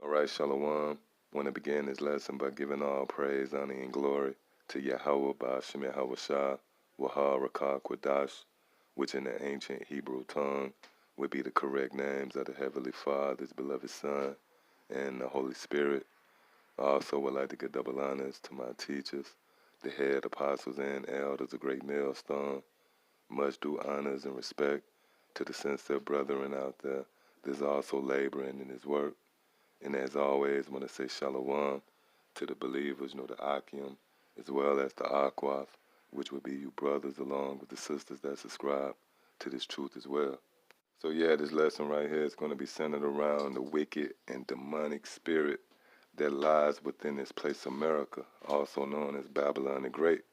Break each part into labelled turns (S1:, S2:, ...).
S1: All right, Shalom. Want to begin this lesson by giving all praise, honor, and glory to Yahweh Ba'ashem Yahweh Shah, Wahar Rakah Kwadash, which in the ancient Hebrew tongue would be the correct names of the Heavenly Father, His beloved Son, and the Holy Spirit. I also would like to give double honors to my teachers, the head apostles and elders, a great millstone. Much due honors and respect to the sincere brethren out there that's also laboring in His work. And as always, I want to say shalom to the believers, the Akim, as well as the Aquaf, which would be you brothers along with the sisters that subscribe to this truth as well. So yeah, this lesson right here is going to be centered around the wicked and demonic spirit that lies within this place America, also known as Babylon the Great,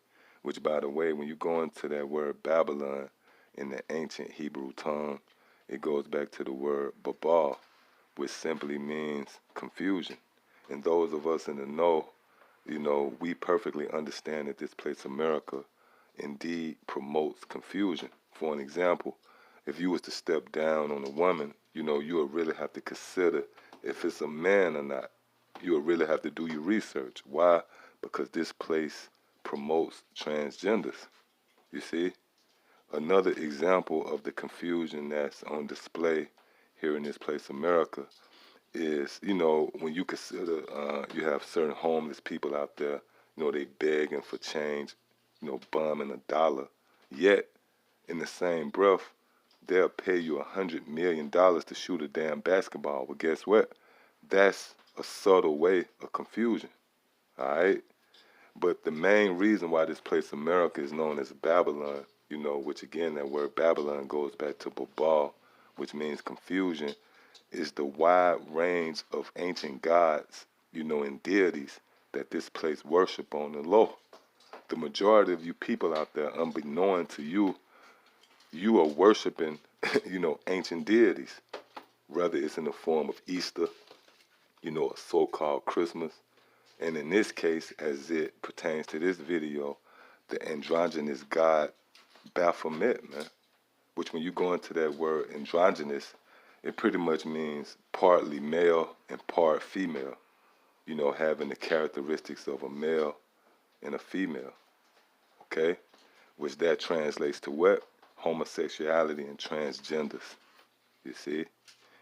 S1: which, by the way, when you go into that word Babylon in the ancient Hebrew tongue, it goes back to the word Babal, which simply means confusion. And those of us in the know, we perfectly understand that this place America indeed promotes confusion. For an example, if you was to step down on a woman, you would really have to consider if it's a man or not. You would really have to do your research. Why? Because this place promotes transgenders. You see? Another example of the confusion that's on display here in this place America is, when you consider you have certain homeless people out there, they begging for change, bumming $1. Yet, in the same breath, they'll pay you $100 million to shoot a damn basketball. But guess what? That's a subtle way of confusion, all right? But the main reason why this place America is known as Babylon, which again, that word Babylon goes back to Babal, which means confusion, is the wide range of ancient gods, and deities that this place worship on the low. The majority of you people out there, unbeknown to you, you are worshiping, ancient deities. Whether it's in the form of Easter, a so-called Christmas, and in this case, as it pertains to this video, the androgynous god Baphomet, man, which when you go into that word androgynous, it pretty much means partly male and part female, having the characteristics of a male and a female, okay? Which that translates to what? Homosexuality and transgenders, you see?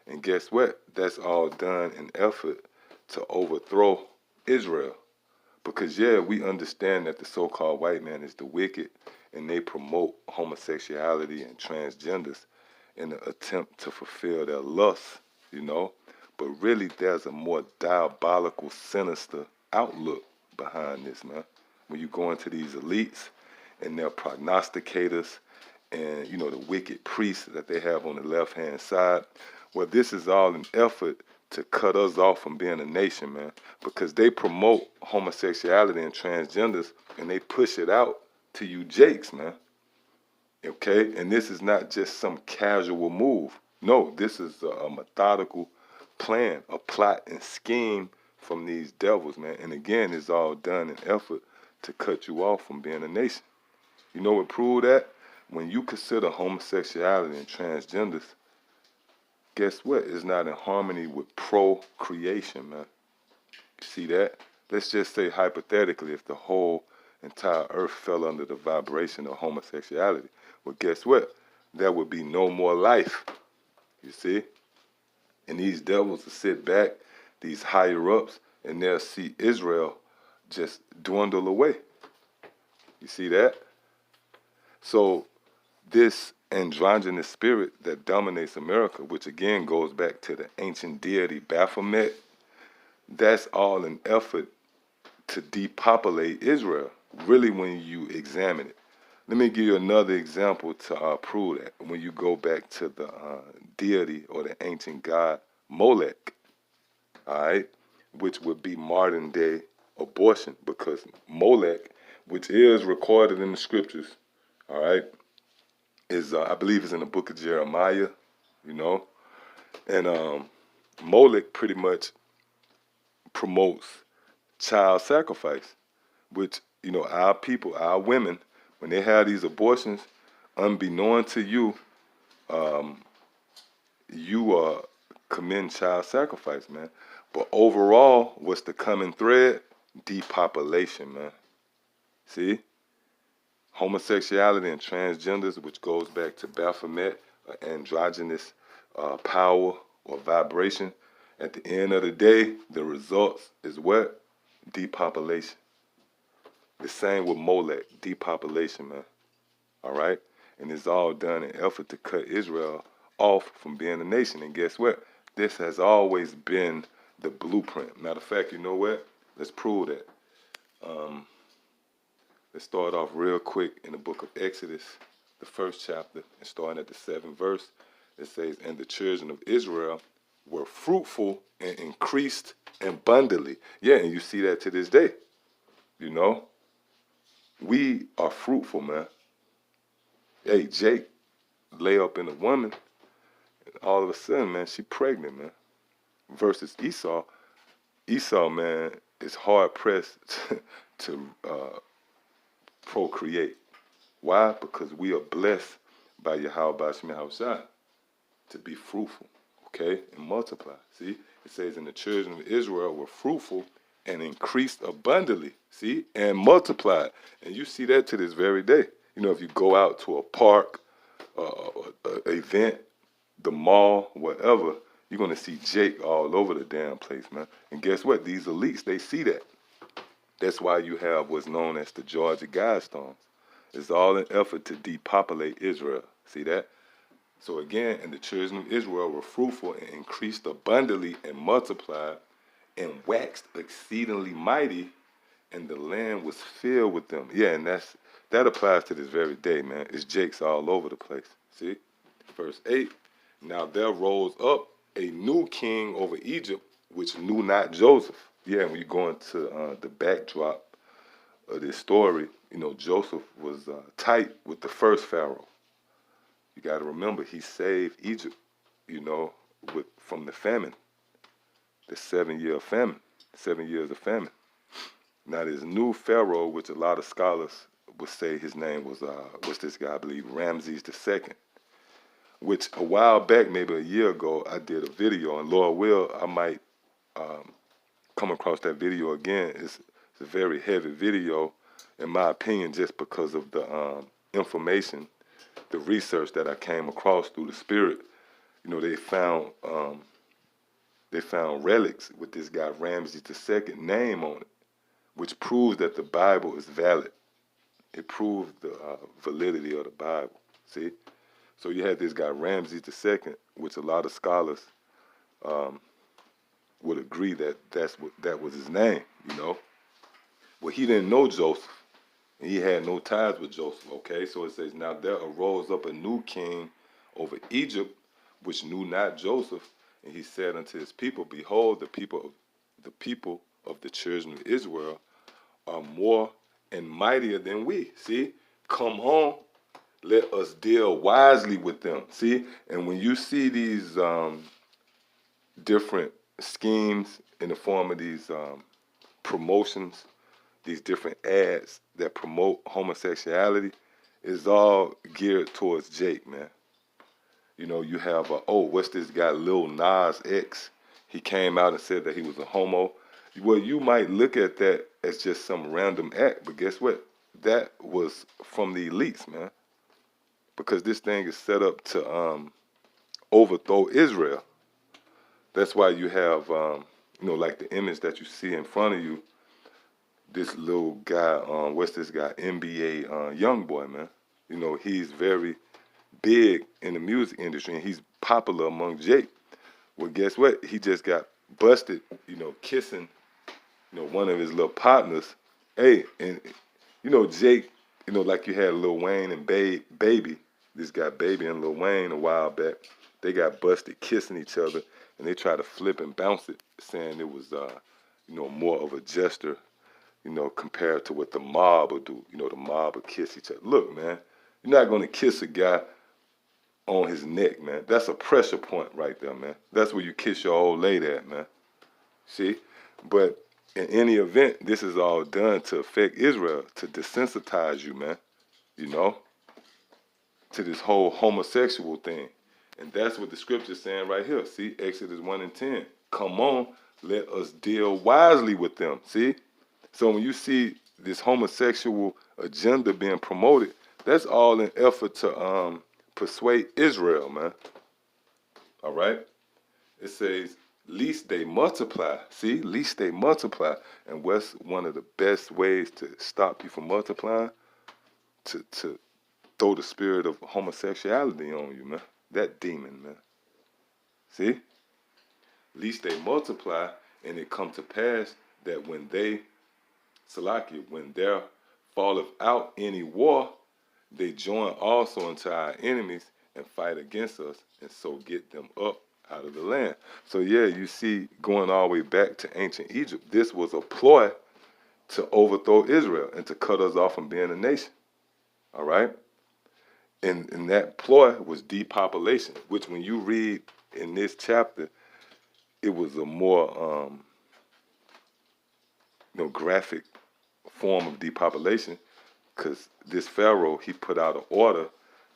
S1: And guess what? That's all done in effort to overthrow Israel. Because, yeah, we understand that the so-called white man is the wicked, and they promote homosexuality and transgenders in an attempt to fulfill their lusts, But really, there's a more diabolical, sinister outlook behind this, man. When you go into these elites and their prognosticators and, the wicked priests that they have on the left-hand side, well, this is all an effort to cut us off from being a nation, man, because they promote homosexuality and transgenders, and they push it out to you jakes, man. Okay, and this is not just some casual move. No, this is a methodical plan, a plot and scheme from these devils, man. And again, it's all done in effort to cut you off from being a nation. You know what proved that? When you consider homosexuality and transgenders, guess what? It's not in harmony with procreation, man. You see that? Let's just say hypothetically, if the whole entire earth fell under the vibration of homosexuality, well, guess what? There would be no more life, you see? And these devils will sit back, these higher-ups, and they'll see Israel just dwindle away. You see that? So this androgynous spirit that dominates America, which again goes back to the ancient deity Baphomet, that's all an effort to depopulate Israel, really, when you examine it. Let me give you another example to prove that. When you go back to the deity or the ancient god Molech, all right, which would be modern day abortion, because Molech, which is recorded in the scriptures, all right, is I believe is in the book of Jeremiah, and Molech pretty much promotes child sacrifice, which, our people, our women, when they have these abortions, unbeknown to you, you are committing child sacrifice, man. But overall, what's the common thread? Depopulation, man. See? Homosexuality and transgenders, which goes back to Baphomet, androgynous power or vibration. At the end of the day, the results is what? Depopulation. The same with Molech, depopulation, man. All right? And it's all done in an effort to cut Israel off from being a nation. And guess what? This has always been the blueprint. Matter of fact, you know what? Let's prove that. Let's start off real quick in the book of Exodus, the first chapter, and starting at the 7th verse. It says, and the children of Israel were fruitful and increased abundantly. Yeah, and you see that to this day. You know, we are fruitful, man. Hey, Jake lay up in a woman, and all of a sudden, man, she pregnant, man. Versus Esau. Esau, man, is hard pressed to procreate. Why? Because we are blessed by Yahweh Shai to be fruitful, okay, and multiply. See, it says, and the children of Israel were fruitful and increased abundantly, see, and multiplied. And you see that to this very day. You know, if you go out to a park, event, the mall, whatever, you're going to see Jake all over the damn place, man. And guess what? These elites, they see that. That's why you have what's known as the Georgia Guidestones. It's all an effort to depopulate Israel. See that? So again, and the children of Israel were fruitful and increased abundantly and multiplied and waxed exceedingly mighty, and the land was filled with them. Yeah, and that applies to this very day, man. It's Jake's all over the place. See? Verse 8, now there rose up a new king over Egypt, which knew not Joseph. Yeah, when you go into the backdrop of this story, you know, Joseph was tight with the first Pharaoh. You got to remember, he saved Egypt, you know, from the famine, the 7-year famine, 7 years of famine. Now, this new Pharaoh, which a lot of scholars would say his name was, what's this guy, I believe, Ramses II, which a while back, maybe a year ago, I did a video, and Lord will, I might come across that video again. It's a very heavy video, in my opinion, just because of the information, the research that I came across through the spirit. You know, they found relics with this guy Ramses II name on it, which proves that the Bible is valid. It proves the validity of the Bible. See, so you had this guy Ramses II, which a lot of scholars would agree that that was his name. You know, well, he didn't know Joseph. And he had no ties with Joseph, okay? So it says, now there arose up a new king over Egypt, which knew not Joseph. And he said unto his people, behold, the people of the children of Israel are more and mightier than we. See, come on, let us deal wisely with them. See, and when you see these different schemes in the form of these promotions, these different ads that promote homosexuality, is all geared towards Jake, man. You know, you have, what's this guy, Lil Nas X? He came out and said that he was a homo. Well, you might look at that as just some random act, but guess what? That was from the elites, man. Because this thing is set up to overthrow Israel. That's why you have, you know, like the image that you see in front of you, this little guy, what's this guy, NBA young boy, man. You know, he's very big in the music industry, and he's popular among Jake. Well, guess what? He just got busted, you know, kissing, you know, one of his little partners. Hey, and, you know, Jake, you know, like you had Lil Wayne and Baby, this guy Baby and Lil Wayne a while back, they got busted kissing each other, and they tried to flip and bounce it, saying it was, you know, more of a gesture, you know, compared to what the mob will do. You know, the mob will kiss each other. Look, man, you're not going to kiss a guy on his neck, man. That's a pressure point right there, man. That's where you kiss your old lady at, man. See? But in any event, this is all done to affect Israel, to desensitize you, man, you know, to this whole homosexual thing. And that's what the scripture's saying right here. See, Exodus 1 and 10. Come on, let us deal wisely with them. See? So when you see this homosexual agenda being promoted, that's all in effort to persuade Israel, man. All right? It says, least they multiply. See? Least they multiply. And what's one of the best ways to stop you from multiplying? To throw the spirit of homosexuality on you, man. That demon, man. See? Least they multiply, and it come to pass that when they, Salaki, when there falleth out any war, they join also unto our enemies and fight against us, and so get them up out of the land. So yeah, you see, going all the way back to ancient Egypt, this was a ploy to overthrow Israel and to cut us off from being a nation. All right? And that ploy was depopulation, which when you read in this chapter, it was a more graphic form of depopulation, because this Pharaoh, he put out an order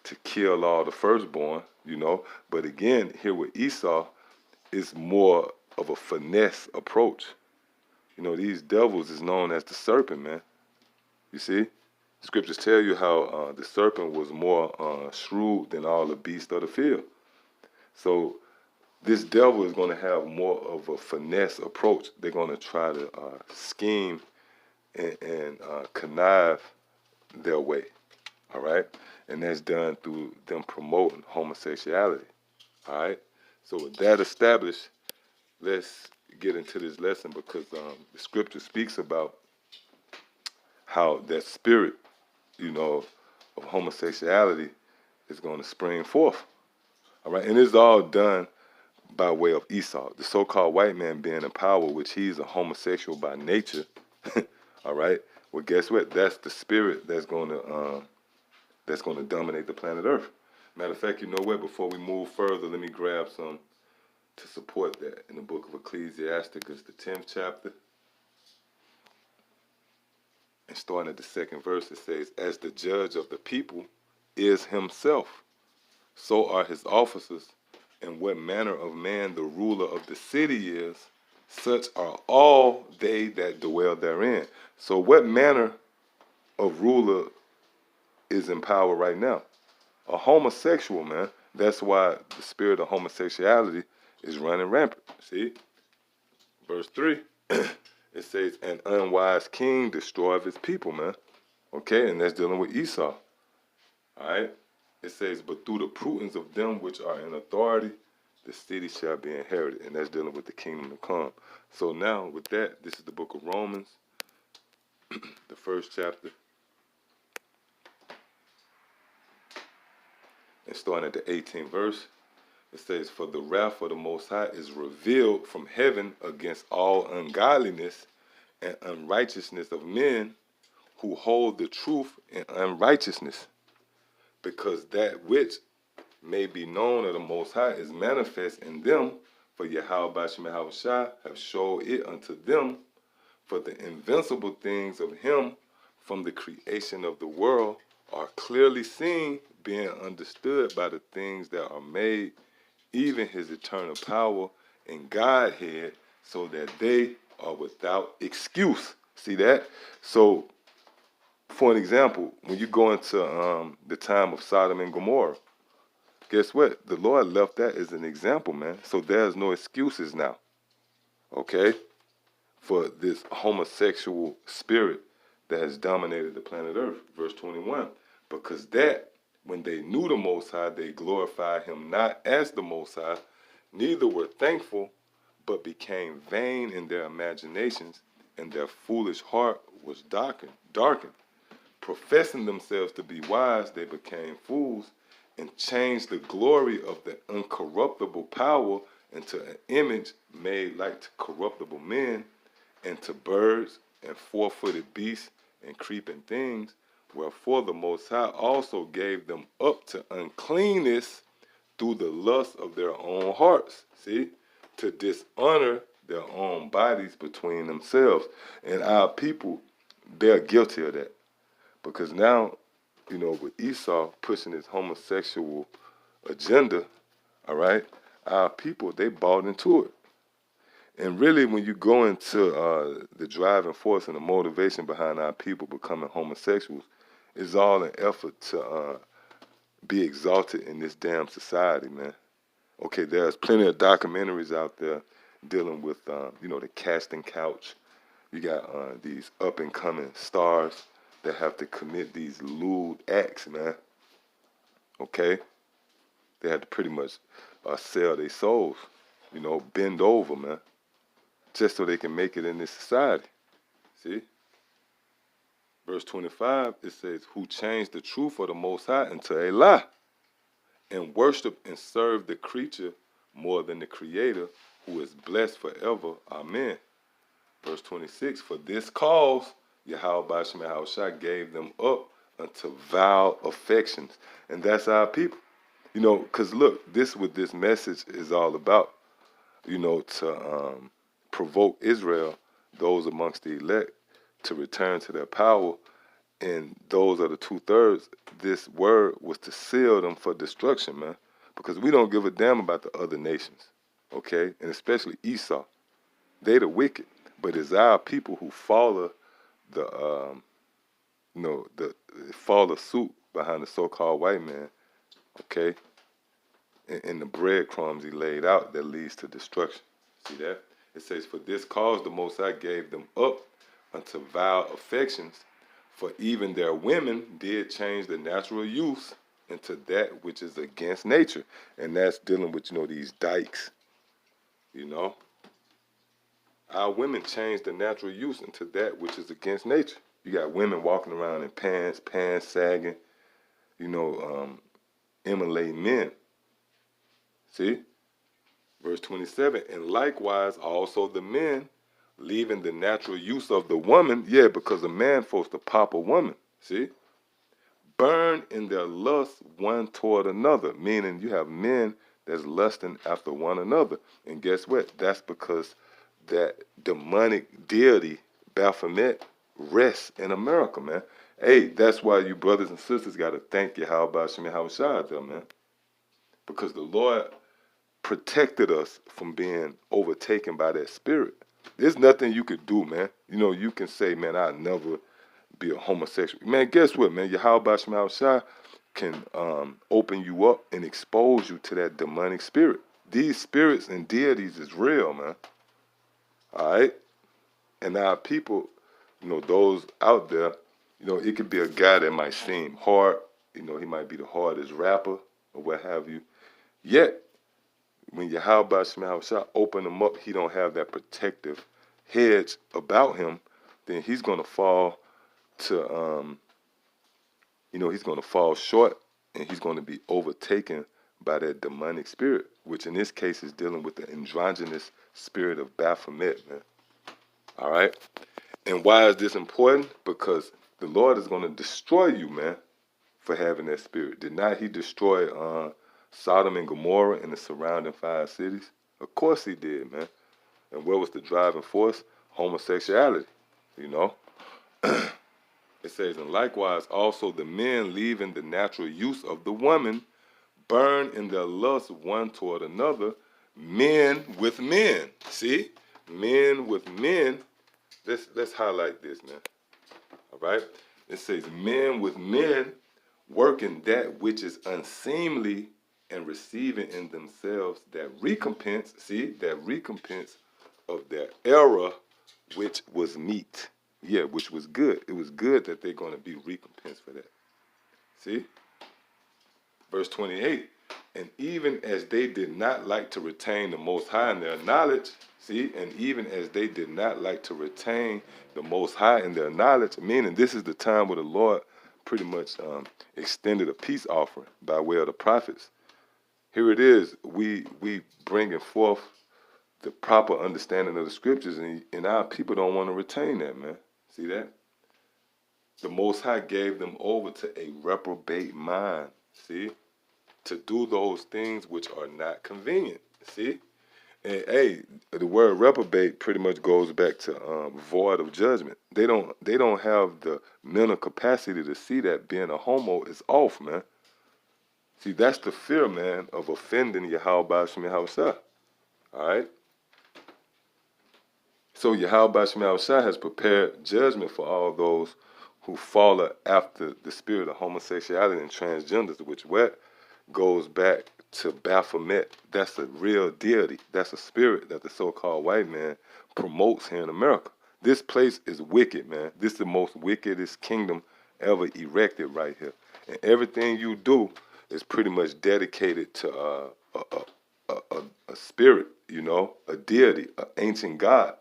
S1: to kill all the firstborn, But again, here with Esau, it's more of a finesse approach. These devils is known as the serpent, man. You see? Scriptures tell you how the serpent was more shrewd than all the beasts of the field. So this devil is going to have more of a finesse approach. They're going to try to scheme and connive their way, all right? And that's done through them promoting homosexuality, all right? So with that established, let's get into this lesson, because the scripture speaks about how that spirit, of homosexuality is going to spring forth, all right? And it's all done by way of Esau, the so-called white man being in power, which he's a homosexual by nature, all right? Well, guess what? That's the spirit that's going to dominate the planet Earth. Matter of fact, you know what? Before we move further, let me grab some to support that. In the book of Ecclesiasticus, the 10th chapter, and starting at the 2nd verse, it says, "As the judge of the people is himself, so are his officers, and what manner of man the ruler of the city is, such are all they that dwell therein." So what manner of ruler is in power right now? A homosexual, man. That's why the spirit of homosexuality is running rampant. See? Verse 3, it says, "An unwise king destroyeth his people," man. Okay, and that's dealing with Esau. All right? It says, "But through the prudence of them which are in authority, the city shall be inherited." And that's dealing with the kingdom to come. So now, with that, this is the book of Romans, the 1st chapter, and starting at the 18th verse, it says, "For the wrath of the Most High is revealed from heaven against all ungodliness and unrighteousness of men who hold the truth in unrighteousness, because that which may be known of the Most High is manifest in them, for Yahweh Bashem Yahushua have showed it unto them, for the invincible things of him from the creation of the world are clearly seen, being understood by the things that are made, even his eternal power and Godhead, so that they are without excuse." See that? So, for an example, when you go into the time of Sodom and Gomorrah, guess what? The Lord left that as an example, man. So there's no excuses now, okay, for this homosexual spirit that has dominated the planet Earth. Verse 21, "Because that when they knew the Most High, they glorified him not as the Most High, neither were thankful, but became vain in their imaginations, and their foolish heart was darkened. Professing themselves to be wise, they became fools, and changed the glory of the uncorruptible power into an image made like to corruptible men, and to birds, and four-footed beasts, and creeping things. Wherefore the Most High also gave them up to uncleanness through the lust of their own hearts." See? To dishonor their own bodies between themselves. And our people, they're guilty of that. Because now, with Esau pushing his homosexual agenda, all right, our people, they bought into it. And really, when you go into the driving force and the motivation behind our people becoming homosexuals, it's all an effort to be exalted in this damn society, man. Okay, there's plenty of documentaries out there dealing with, the casting couch. You got these up-and-coming stars that have to commit these lewd acts, man. Okay? They have to pretty much sell their souls, bend over, man, just so they can make it in this society. See? Verse 25, it says, who changed the truth of the Most High into a lie, and worship and serve the creature more than the Creator, who is blessed forever. Amen. Verse 26, for this cause, Yahweh Shai gave them up unto vile affections. And that's our people. Because look, this what this message is all about, to provoke Israel, those amongst the elect, to return to their power. And those are the 2/3. This word was to seal them for destruction, man. Because we don't give a damn about the other nations, okay? And especially Esau. They the wicked. But it's our people who follow follow suit behind the so-called white man, okay? And the breadcrumbs he laid out that leads to destruction. See that? It says, for this cause the Most High gave them up unto vile affections, for even their women did change the natural use into that which is against nature. And that's dealing with, these dykes, Our women changed the natural use into that which is against nature. You got women walking around in pants sagging, emulating men. See? Verse 27, and likewise also the men, leaving the natural use of the woman, because a man forced to pop a woman, see? Burn in their lust one toward another, meaning you have men that's lusting after one another. And guess what? That's because that demonic deity, Baphomet, rests in America, man. Hey, that's why you brothers and sisters got to thank Yahweh Shai out there, man. Because the Lord protected us from being overtaken by that spirit. There's nothing you could do, man. You can say, man, I'll never be a homosexual. Man, guess what, man? Yahweh Shai can open you up and expose you to that demonic spirit. These spirits and deities is real, man. All right? And our people, those out there, it could be a guy that might seem hard. He might be the hardest rapper or what have you. Yet, when Yahweh Shai open him up, he don't have that protective hedge about him, then he's going to fall to, he's going to fall short, and he's going to be overtaken by that demonic spirit, which in this case is dealing with the androgynous spirit of Baphomet, man. All right? And why is this important? Because the Lord is going to destroy you, man, for having that spirit. Did not he destroy Sodom and Gomorrah and the surrounding 5 cities? Of course he did, man. And what was the driving force? Homosexuality, It says, and likewise also the men, leaving the natural use of the woman, burn in their lust one toward another, men with men. See? Men with men. Let's highlight this, man. All right? It says, men with men working that which is unseemly and receiving in themselves that recompense, that recompense of their error, which was meet. Which was good. It was good that they're going to be recompensed for that. See? Verse 28, and even as they did not like to retain the Most High in their knowledge, and even as they did not like to retain the Most High in their knowledge, meaning this is the time where the Lord pretty much extended a peace offering by way of the prophets. Here it is, we bringing forth the proper understanding of the scriptures, and our people don't want to retain that, man. See that? The Most High gave them over to a reprobate mind, to do those things which are not convenient, And hey, the word reprobate pretty much goes back to void of judgment. They don't have the mental capacity to see that being a homo is off, man. See, that's the fear, man, of offending Yahweh Shai. All right? So Yahweh Shema Shai has prepared judgment for all those who follow after the spirit of homosexuality and transgenders, which what goes back to Baphomet. That's a real deity. That's a spirit that the so-called white man promotes here in America. This place is wicked, man. This is the most wickedest kingdom ever erected right here. And everything you do is pretty much dedicated to a spirit, you know, a deity, an ancient god.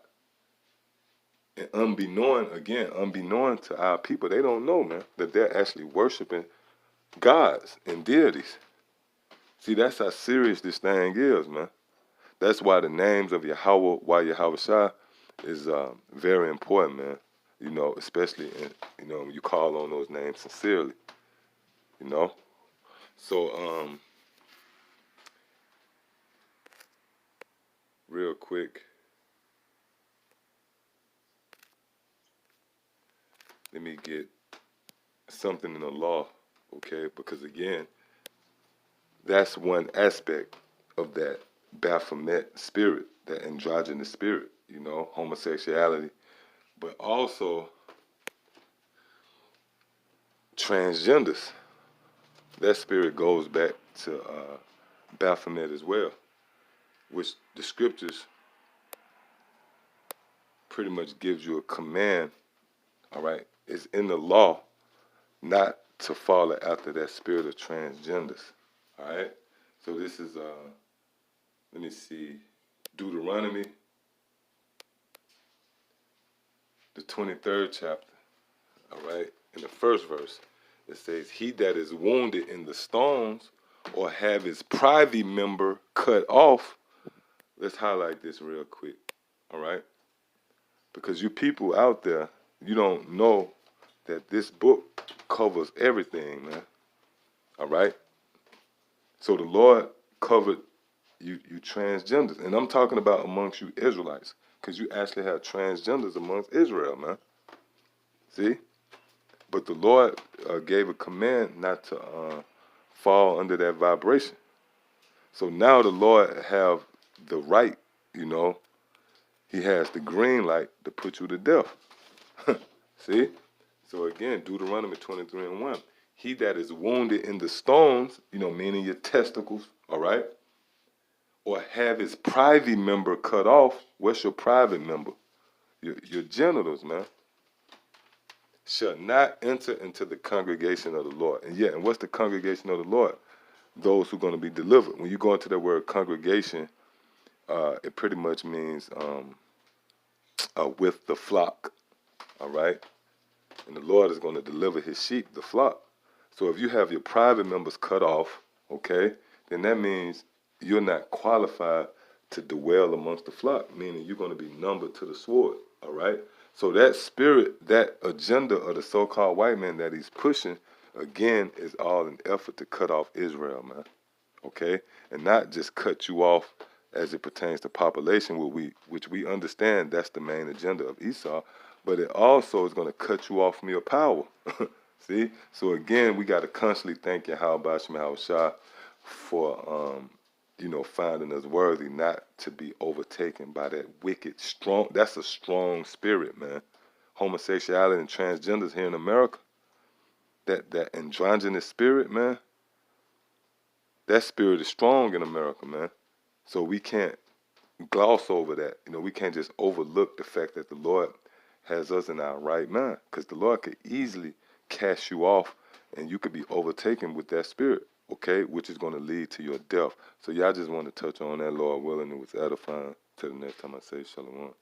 S1: And unbeknown to our people, they don't know, man, that they're actually worshiping gods and deities. See, that's how serious this thing is, man. That's why the names of Yahweh Shai is very important, man. You know, especially when you call on those names sincerely. You know, so real quick, let me get something in the law, okay? Because again, that's one aspect of that Baphomet spirit, that androgynous spirit, you know, homosexuality, but also transgenders. That spirit goes back to Baphomet as well, which the scriptures pretty much gives you a command, all right? It's in the law not to follow after that spirit of transgenders, all right? So this is, let me see, Deuteronomy, the 23rd chapter, all right? In the first verse, it says, he that is wounded in the stones or have his privy member cut off. Let's highlight this real quick, all right? Because you people out there, you don't know that this book covers everything, man, all right? So the Lord covered you transgenders. And I'm talking about amongst you Israelites, because you actually have transgenders amongst Israel, man. See? But the Lord gave a command not to fall under that vibration. So now the Lord have the right, you know, he has the green light to put you to death. See? So again, Deuteronomy 23:1. He that is wounded in the stones, you know, meaning your testicles, all right? Or have his privy member cut off. What's your private member? Your genitals, man. Shall not enter into the congregation of the Lord. And yeah, and what's the congregation of the Lord? Those who are going to be delivered. When you go into the word congregation, it pretty much means with the flock, all right? And the Lord is going to deliver his sheep, the flock. So if you have your private members cut off, okay, then that means you're not qualified to dwell amongst the flock, meaning you're going to be numbered to the sword, all right? So that spirit, that agenda of the so-called white man that he's pushing, again, is all an effort to cut off Israel, man, okay? And not just cut you off as it pertains to population, which we understand that's the main agenda of Esau, but it also is going to cut you off from your power. See? So again, we got to constantly thank Yahweh Shema Shai for, you know, finding us worthy not to be overtaken by that wicked, strong, that's a strong spirit, man. Homosexuality and transgenders here in America, that androgynous spirit, man, that spirit is strong in America, man. So we can't gloss over that. You know, we can't just overlook the fact that the Lord has us in our right mind, because the Lord could easily cast you off and you could be overtaken with that spirit, okay, which is going to lead to your death. So y'all just want to touch on that, Lord willing. It was edifying. Till the next time I say shalom.